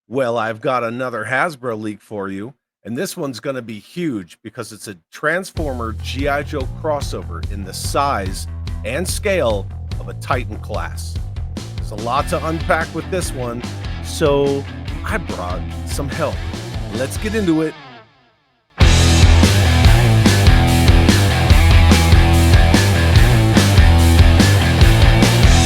Well, I've got another Hasbro leak for you, and this one's going to be huge because it's a Transformer G.I. Joe crossover in the size and scale of a Titan class. There's a lot to unpack with this one, so I brought some help. Let's get into it.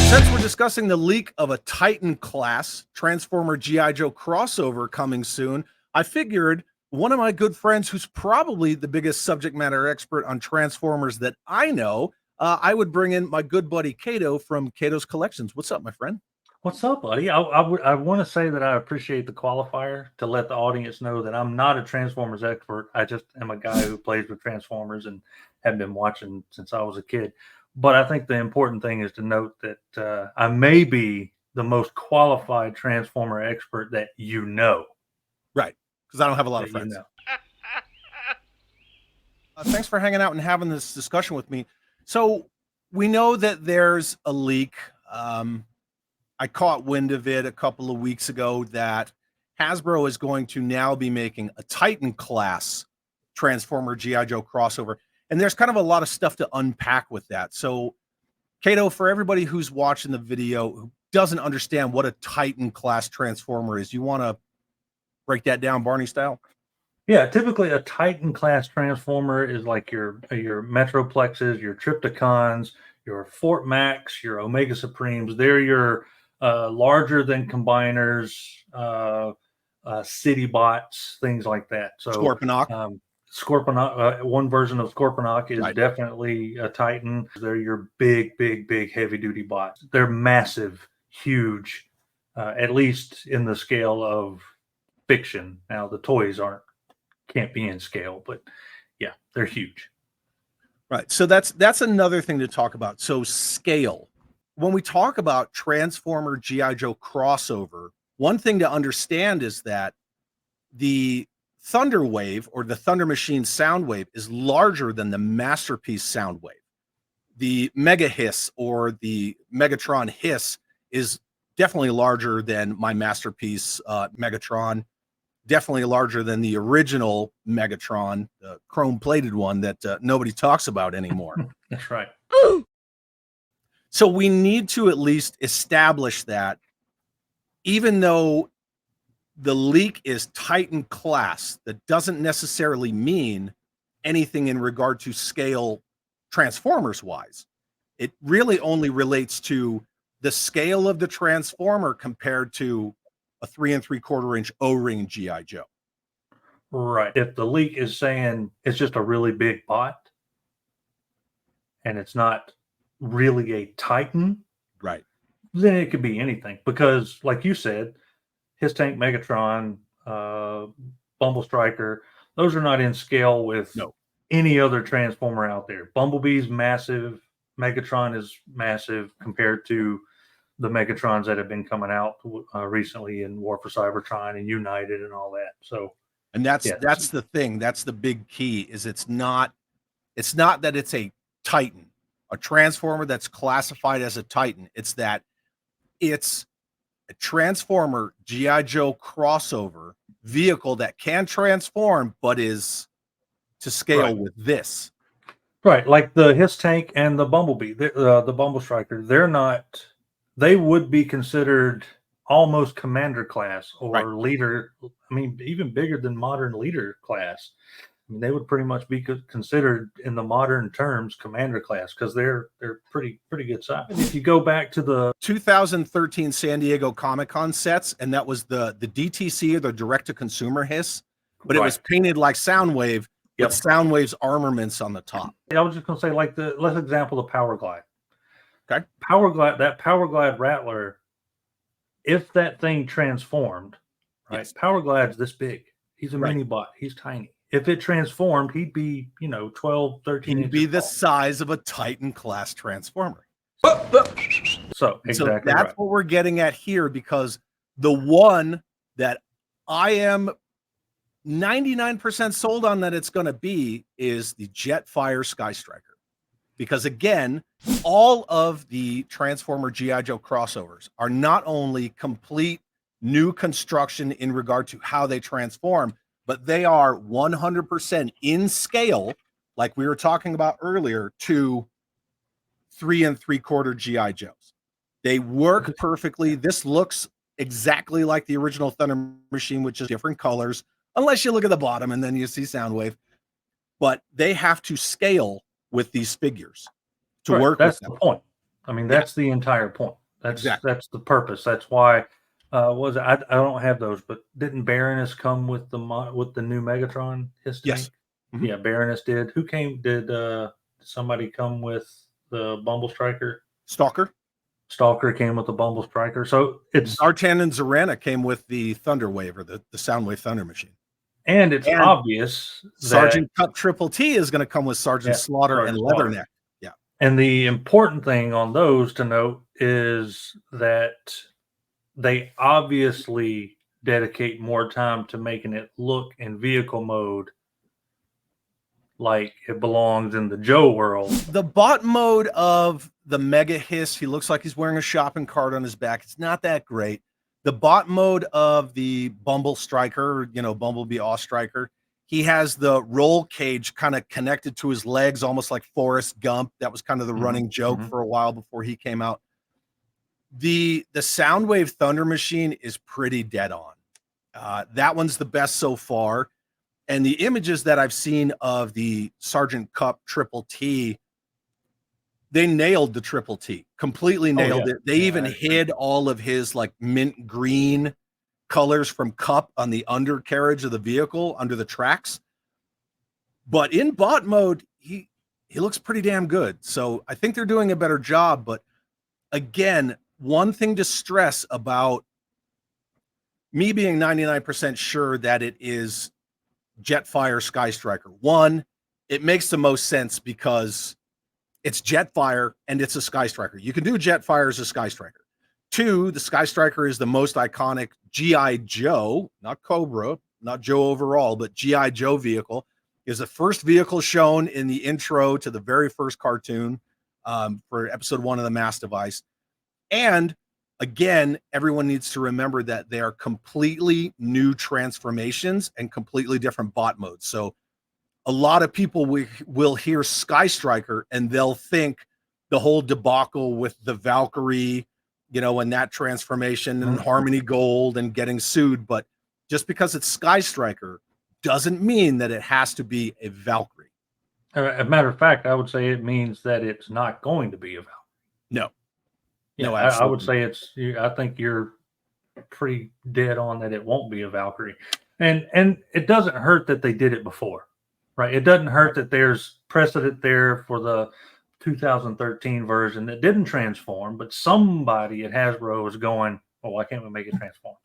Since we're discussing the leak of a Titan class Transformer G.I. Joe crossover coming soon, I figured one of my good friends who's probably the biggest subject matter expert on Transformers that I know, I would bring in my good buddy Kato from KATO'S Collections. What's up, my friend? What's up, buddy? I want to say that I appreciate the qualifier to let the audience know that I'm not a Transformers expert. I just am a guy who plays with Transformers and have been watching since I was a kid. But I think the important thing is to note that I may be the most qualified Transformer expert that you know. Right, because I don't have a lot of friends. Thanks for hanging out and having this discussion with me. So we know that there's a leak. I caught wind of it a couple of weeks ago that Hasbro is going to now be making a Titan class Transformer G.I. Joe crossover. And there's kind of a lot of stuff to unpack with that. So, Kato, for everybody who's watching the video who doesn't understand what a Titan class Transformer is, you want to break that down Barney style? Yeah, typically a Titan class Transformer is like your Metroplexes, your Tripticons, your Fort Max, your Omega Supremes. They're your larger than combiners, city bots, things like that. So Scorponok. Scorponok, one version of Scorponok is definitely a Titan. They're your big heavy duty bots. They're massive, huge, at least in the scale of fiction. Now the toys can't be in scale, but yeah, they're huge. Right. So that's another thing to talk about. So scale. When we talk about Transformer G.I. Joe crossover, one thing to understand is that the Thunder Wave or the Thunder Machine sound wave is larger than the Masterpiece sound wave. The Mega Hiss or the Megatron Hiss is definitely larger than my Masterpiece Megatron, definitely larger than the original Megatron, the chrome-plated one that nobody talks about anymore. That's right. So we need to at least establish that even though the leak is Titan class, that doesn't necessarily mean anything in regard to scale Transformers wise. It really only relates to the scale of the Transformer compared to a 3 3/4 inch O-ring G.I. Joe. Right. If the leak is saying it's just a really big bot and it's not really a Titan, right, then it could be anything. Because, like you said, His Tank Megatron, Bumble Striker, those are not in scale with any other Transformer out there. Bumblebee's massive. Megatron is massive compared to the Megatrons that have been coming out recently in War for Cybertron and United and all that. So, and that's the thing. That's the big key. Is it's not that it's a Titan, a Transformer that's classified as a Titan. It's that it's a Transformer G.I. Joe crossover vehicle that can transform, but is to scale with this. Right, like the His Tank and the Bumblebee, the Bumble Striker. They would be considered almost commander class or leader. I mean, even bigger than modern leader class. I mean, they would pretty much be considered in the modern terms commander class because they're pretty good size. And if you go back to the 2013 San Diego Comic-Con sets, and that was the DTC or the direct-to-consumer Hiss, but it was painted like Soundwave with Soundwave's armaments on the top. I was just going to say, like let's example the Power Glide. Okay. That Power Glide Rattler, if that thing transformed, Power Glide's this big. He's a mini bot. He's tiny. If it transformed, he'd be, 12, 13 inches. He'd be the size of a Titan class Transformer. So that's what we're getting at here, because the one that I am 99% sold on that it's going to be is the Jetfire Sky Striker. Because again, all of the Transformer G.I. Joe crossovers are not only complete new construction in regard to how they transform, but they are 100% in scale, like we were talking about earlier, to 3 3/4 GI Joes. They work perfectly. This looks exactly like the original Thunder Machine, which is different colors, unless you look at the bottom and then you see Soundwave. But they have to scale with these figures to work. That's the point. I mean, that's the entire point. That's the purpose. That's why. Was I don't have those, but didn't Baroness come with the new Megatron? His tank? Yes. Yeah, Baroness did. Who came? Did somebody come with the Bumble Striker? Stalker Came with the Bumble Striker. So it's Zartan and Zorana came with the Thunder Wave, or the Soundwave Thunder Machine. And it's obvious Sergeant Cup Triple T is going to come with Sergeant Slaughter and Leatherneck. Yeah. And the important thing on those to note is that they obviously dedicate more time to making it look in vehicle mode like it belongs in the Joe world. The bot mode of the Mega Hiss, he looks like he's wearing a shopping cart on his back. It's not that great. The bot mode of the Bumble Striker, Bumblebee Awe Striker, he has the roll cage kind of connected to his legs, almost like Forrest Gump. That was kind of the running joke for a while before he came out. The Soundwave Thunder Machine is pretty dead on. That one's the best so far. And the images that I've seen of the Sergeant Cup Triple T, they nailed the Triple T, completely nailed it. They even hid all of his like mint green colors from Cup on the undercarriage of the vehicle under the tracks. But in bot mode, he looks pretty damn good. So I think they're doing a better job. But again, one thing to stress about me being 99% sure that it is Jetfire Sky Striker. One, it makes the most sense because it's Jetfire and it's a Sky Striker. You can do Jetfire as a Sky Striker. Two, the Sky Striker is the most iconic G.I. Joe, not Cobra, not Joe overall, but G.I. Joe vehicle. Is the first vehicle shown in the intro to the very first cartoon for episode 1 of the Mass Device. And again, everyone needs to remember that they are completely new transformations and completely different bot modes. So a lot of people will hear Sky Striker and they'll think the whole debacle with the Valkyrie, and that transformation and Harmony Gold and getting sued. But just because it's Sky Striker doesn't mean that it has to be a Valkyrie. As a matter of fact, I would say it means that it's not going to be a Valkyrie. No. No, I would say I think you're pretty dead on that it won't be a Valkyrie. And it doesn't hurt that they did it before, right? It doesn't hurt that there's precedent there for the 2013 version that didn't transform, but somebody at Hasbro was going, oh, why can't we make it transform?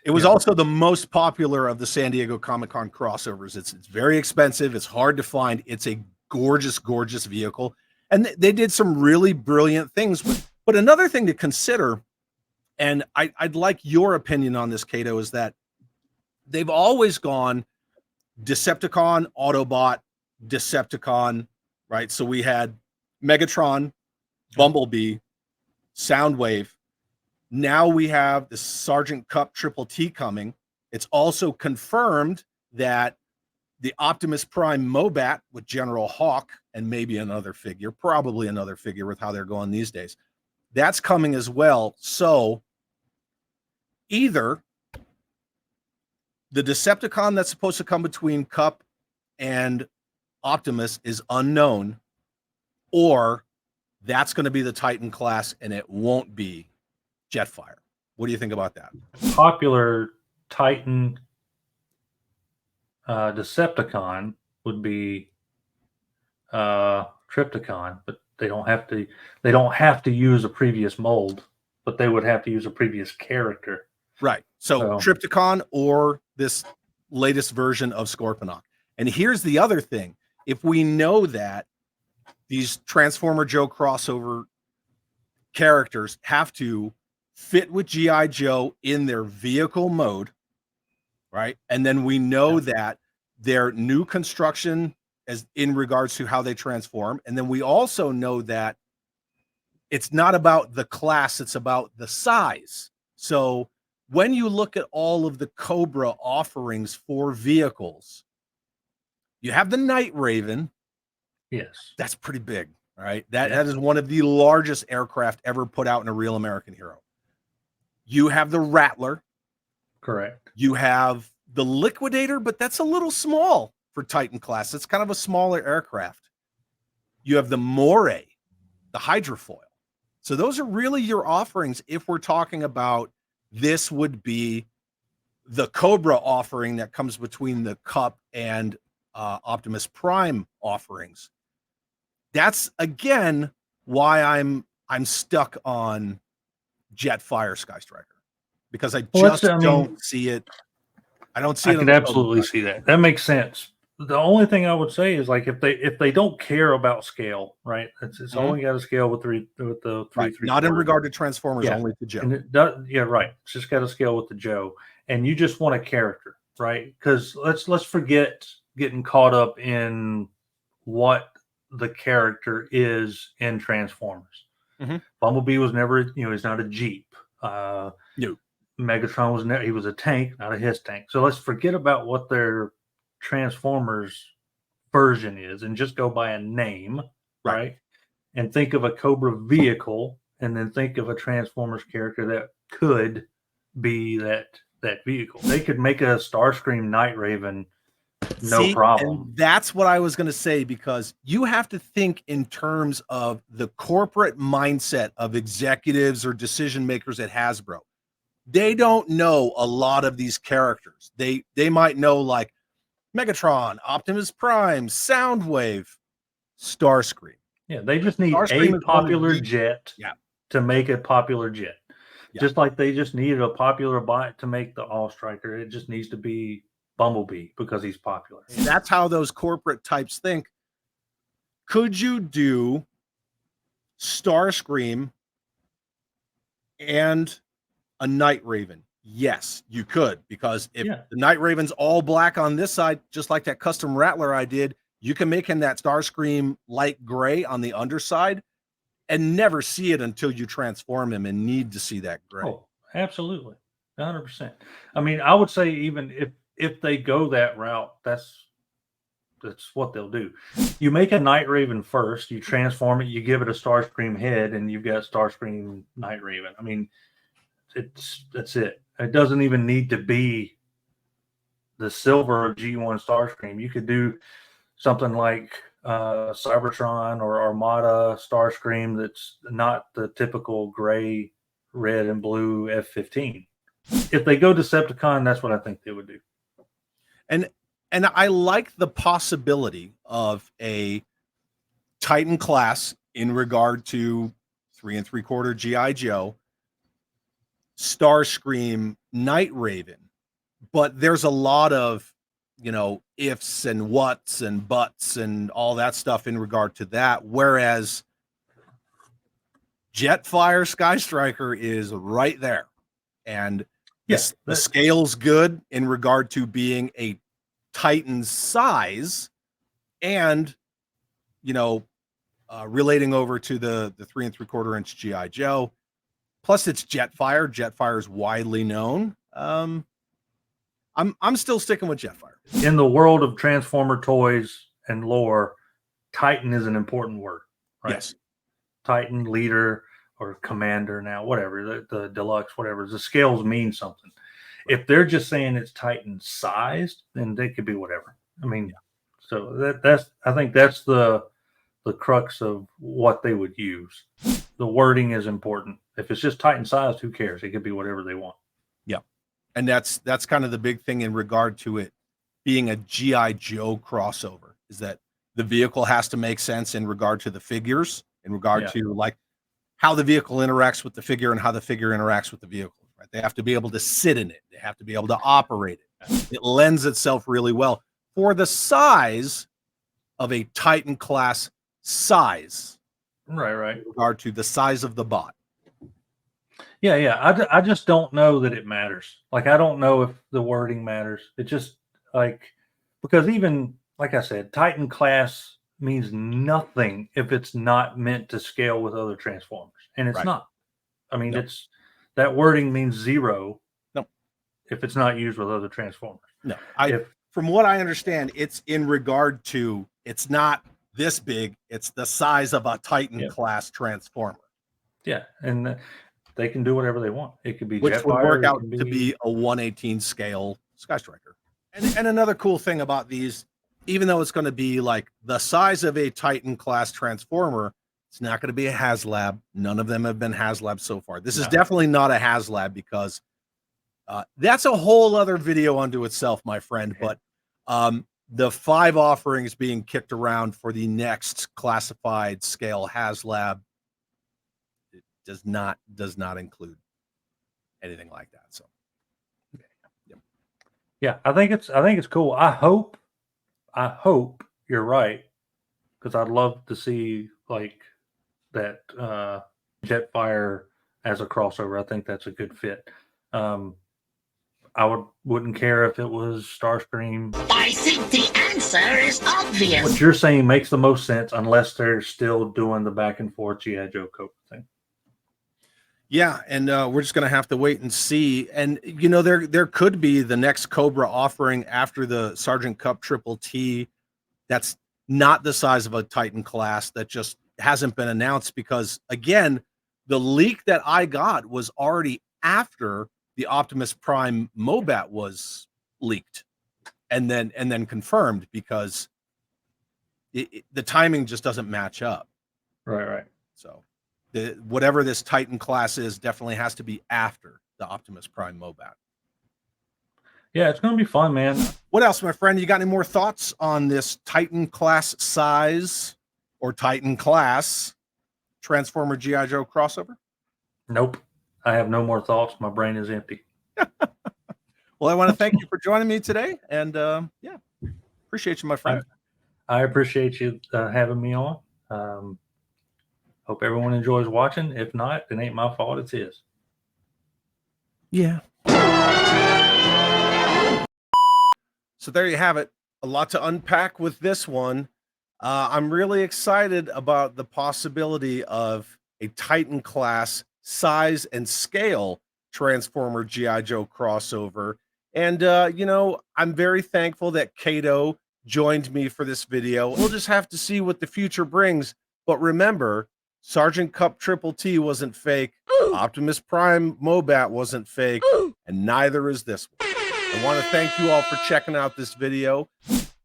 It was also the most popular of the San Diego Comic-Con crossovers. It's very expensive. It's hard to find. It's a gorgeous, gorgeous vehicle. And they did some really brilliant things with. But another thing to consider, and I'd like your opinion on this, Kato, is that they've always gone Decepticon, Autobot, Decepticon, right? So we had Megatron, Bumblebee, Soundwave. Now we have the Sergeant Cup Triple T coming. It's also confirmed that the Optimus Prime Mobat with General Hawk and maybe another figure, probably another figure with how they're going these days, that's coming as well. So either the Decepticon that's supposed to come between Cup and Optimus is unknown, or that's going to be the Titan class and it won't be Jetfire. What do you think about that? Popular Titan Decepticon would be Tripticon, but they don't have to use a previous mold, but they would have to use a previous character. Right. So Tripticon or this latest version of Scorponok. And here's the other thing. If we know that these Transformer Joe crossover characters have to fit with G.I. Joe in their vehicle mode, right? And then we know that their new construction as in regards to how they transform. And then we also know that it's not about the class, it's about the size. So when you look at all of the Cobra offerings for vehicles, you have the Night Raven. Yes. That's pretty big, right? That is one of the largest aircraft ever put out in a real American hero. You have the Rattler. Correct. You have the Liquidator, but that's a little small for Titan class. It's kind of a smaller aircraft. You have the Moray, the hydrofoil. So those are really your offerings. If we're talking about, this would be the Cobra offering that comes between the Cup and Optimus Prime offerings. That's again why I'm stuck on Jetfire Sky Striker, because I just don't see it. I don't see it. I could absolutely see that. That makes sense. The only thing I would say is, like, if they don't care about scale, right? It's only got to scale with the three. Not in regard to Transformers, only to Joe. And right. It's just got to scale with the Joe, and you just want a character, right? Because let's forget getting caught up in what the character is in Transformers. Bumblebee was never, he's not a Jeep. No. Megatron was he was a tank, not a his tank. So let's forget about what their Transformers version is and just go by a name, right? And think of a Cobra vehicle, and then think of a Transformers character that could be that vehicle. They could make a Starscream Night Raven, no problem. And that's what I was going to say, because you have to think in terms of the corporate mindset of executives or decision makers at Hasbro. They don't know a lot of these characters. They might know like Megatron, Optimus Prime, Soundwave, Starscream. Yeah, they just need a popular jet to make a popular jet. Just like they just needed a popular bot to make the All Striker. It just needs to be Bumblebee because he's popular. That's how those corporate types think. Could you do Starscream and a Night Raven? Yes, you could, because if the Night Raven's all black on this side, just like that custom Rattler I did, you can make him that Starscream light gray on the underside and never see it until you transform him and need to see that gray. Oh, absolutely. 100%. I mean, I would say even if they go that route, that's what they'll do. You make a Night Raven first, you transform it, you give it a Starscream head, and you've got Starscream Night Raven. I mean, that's it. It doesn't even need to be the silver G1 Starscream. You could do something like Cybertron or Armada Starscream that's not the typical gray, red, and blue F-15. If they go Decepticon, that's what I think they would do. And I like the possibility of a Titan class in regard to 3 3/4 G.I. Joe, Starscream, Night Raven, but there's a lot of, ifs and whats and buts and all that stuff in regard to that. Whereas Jetfire Sky Striker is right there. And the scale's good in regard to being a Titan size and, relating over to the 3 3/4 inch G.I. Joe. Plus, it's Jetfire. Jetfire is widely known. I'm still sticking with Jetfire. In the world of Transformer toys and lore, Titan is an important word, right? Yes. Titan, leader, or commander now, whatever, the deluxe, whatever. The scales mean something. If they're just saying it's Titan sized, then they could be whatever. I mean, so I think that's the crux of what they would use. The wording is important. If it's just Titan sized, who cares? It could be whatever they want. Yeah. And that's kind of the big thing in regard to it being a G.I. Joe crossover, is that the vehicle has to make sense in regard to the figures, in regard to like how the vehicle interacts with the figure and how the figure interacts with the vehicle. Right? They have to be able to sit in it. They have to be able to operate it. It lends itself really well for the size of a Titan class size. Right. In regard to the size of the bot. Yeah. I just don't know that it matters. Like, I don't know if the wording matters. It just, like, because even, like I said, Titan class means nothing if it's not meant to scale with other Transformers. And it's not. I mean, that wording means zero if it's not used with other Transformers. No, If from what I understand, it's in regard to it's not this big; it's the size of a Titan class Transformer. Yeah, and they can do whatever they want. It could be which Jetfire, would work it out can to be a 1/18 scale Sky Striker. And another cool thing about these, even though it's going to be like the size of a Titan class Transformer, it's not going to be a HasLab. None of them have been HasLab so far. This is definitely not a HasLab because that's a whole other video unto itself, my friend. But the 5 offerings being kicked around for the next classified scale HasLab does not include anything like that. So yeah, I think it's cool. I hope you're right, because I'd love to see like that Jetfire as a crossover. I think that's a good fit. I wouldn't care if it was Starscream. I think the answer is obvious. What you're saying makes the most sense, unless they're still doing the back and forth G.I. Joe Cobra thing. Yeah, and we're just gonna have to wait and see. And you know, there could be the next Cobra offering after the Sergeant Cup Triple T. That's not the size of a Titan class. That just hasn't been announced because, again, the leak that I got was already after the Optimus Prime Mobat was leaked, and then confirmed because the timing just doesn't match up. Right. So. Whatever this Titan class is definitely has to be after the Optimus Prime Mobat. Yeah, it's going to be fun, man. What else, my friend? You got any more thoughts on this Titan class size or Titan class Transformer G.I. Joe crossover? Nope. I have no more thoughts. My brain is empty. Well, I want to thank you for joining me today. And yeah, appreciate you, my friend. I appreciate you having me on. Hope everyone enjoys watching. If not, it ain't my fault. It's his. Yeah. So there you have it. A lot to unpack with this one. I'm really excited about the possibility of a Titan class size and scale Transformer G.I. Joe crossover. And, you know, I'm very thankful that Kato joined me for this video. We'll just have to see what the future brings. But remember, Sergeant Cup Triple T wasn't fake. Optimus Prime Mobat wasn't fake. And neither is this one. I want to thank you all for checking out this video.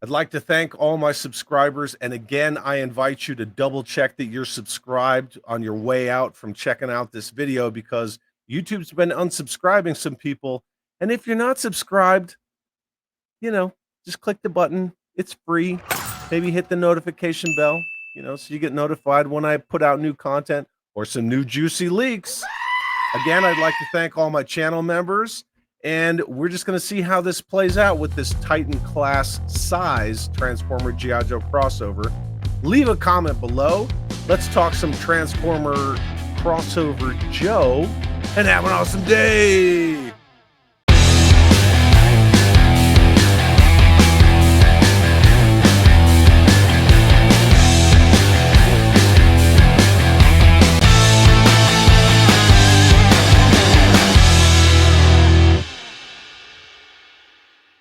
I'd like to thank all my subscribers. And again, I invite you to double check that you're subscribed on your way out from checking out this video, because YouTube's been unsubscribing some people. And if you're not subscribed, you know, just click the button. It's free. Maybe hit the notification bell, you know, so you get notified when I put out new content or some new juicy leaks. Again, I'd like to thank all my channel members, and we're just going to see how this plays out with this Titan class size Transformer G.I. Joe crossover. Leave a comment below. Let's talk some Transformer crossover Joe, and have an awesome day.